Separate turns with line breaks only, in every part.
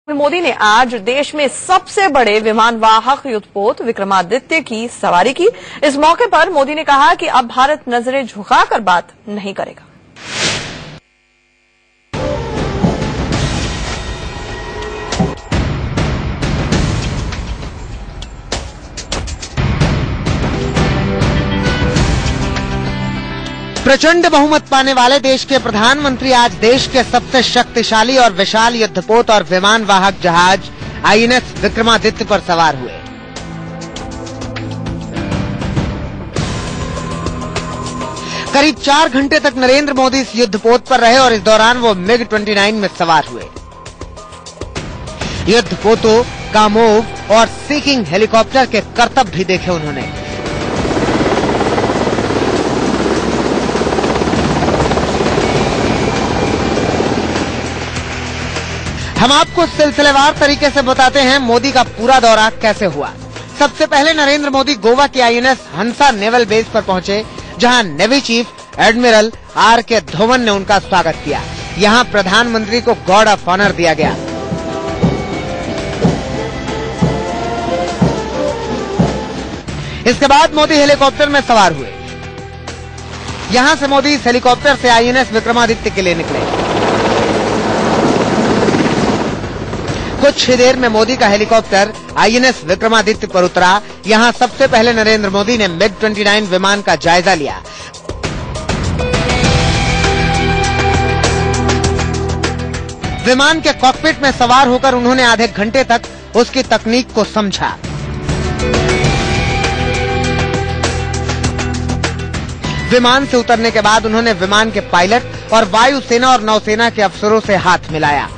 मोदी ने आज देश में सबसे बड़े विमानवाहक युद्धपोत विक्रमादित्य की सवारी की। इस मौके पर मोदी ने कहा कि अब भारत नजरें झुकाकर बात नहीं करेगा।
प्रचंड बहुमत पाने वाले देश के प्रधानमंत्री आज देश के सबसे शक्तिशाली और विशाल युद्धपोत और विमान वाहक जहाज आईएनएस विक्रमादित्य पर सवार हुए। करीब 4 घंटे तक नरेंद्र मोदी इस युद्धपोत पर रहे और इस दौरान वो MiG-29 में सवार हुए। युद्धपोतों, कामोव और सीकिंग हेलीकॉप्टर के करतब भी देखे उन्होंने। हम आपको सिलसिलेवार तरीके से बताते हैं मोदी का पूरा दौरा कैसे हुआ। सबसे पहले नरेंद्र मोदी गोवा के आईएनएस हंसा नेवल बेस पर पहुंचे, जहां नेवी चीफ एडमिरल आर.के. धोवन ने उनका स्वागत किया। यहां प्रधानमंत्री को गार्ड ऑफ ऑनर दिया गया। इसके बाद मोदी हेलीकॉप्टर में सवार हुए। यहां से मोदी इस हेलीकॉप्टर से आईएनएस विक्रमादित्य के लिए निकले। कुछ ही देर में मोदी का हेलीकॉप्टर आईएनएस विक्रमादित्य पर उतरा। यहां सबसे पहले नरेंद्र मोदी ने MiG-29 विमान का जायजा लिया। विमान के कॉकपिट में सवार होकर उन्होंने आधे घंटे तक उसकी तकनीक को समझा। विमान से उतरने के बाद उन्होंने विमान के पायलट और वायुसेना और नौसेना के अफसरों से हाथ मिलाया।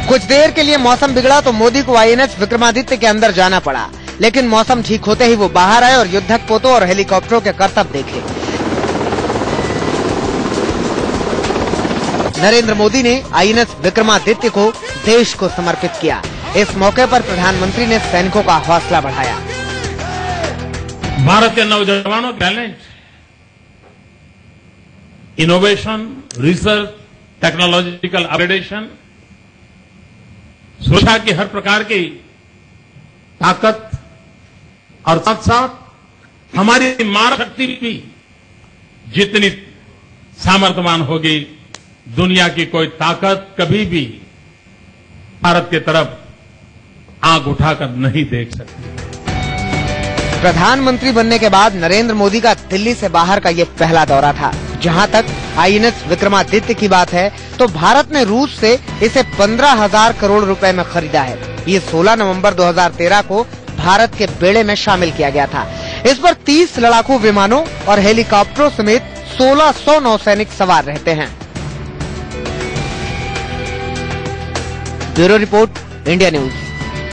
कुछ देर के लिए मौसम बिगड़ा तो मोदी को आईएनएस विक्रमादित्य के अंदर जाना पड़ा, लेकिन मौसम ठीक होते ही वो बाहर आए और युद्धक पोतों और हेलीकॉप्टरों के करतब देखे। नरेंद्र मोदी ने आईएनएस विक्रमादित्य को देश को समर्पित किया। इस मौके पर प्रधानमंत्री ने सैनिकों का हौसला बढ़ाया।
भारत के नौजवानों talent, innovation, research, technological upgradation, सुरक्षा की हर प्रकार की ताकत और साथ साथ हमारी मानव शक्ति भी जितनी सामर्थ्यवान होगी, दुनिया की कोई ताकत कभी भी भारत की तरफ आंख उठाकर नहीं देख सकती।
प्रधानमंत्री बनने के बाद नरेंद्र मोदी का दिल्ली से बाहर का ये पहला दौरा था। जहां तक आईएनएस विक्रमादित्य की बात है तो भारत ने रूस से इसे 15,000 करोड़ रुपए में खरीदा है। ये 16 नवंबर 2013 को भारत के बेड़े में शामिल किया गया था। इस पर 30 लड़ाकू विमानों और हेलीकॉप्टरों समेत 1600 नौसैनिक सवार रहते हैं। Bureau report, India news.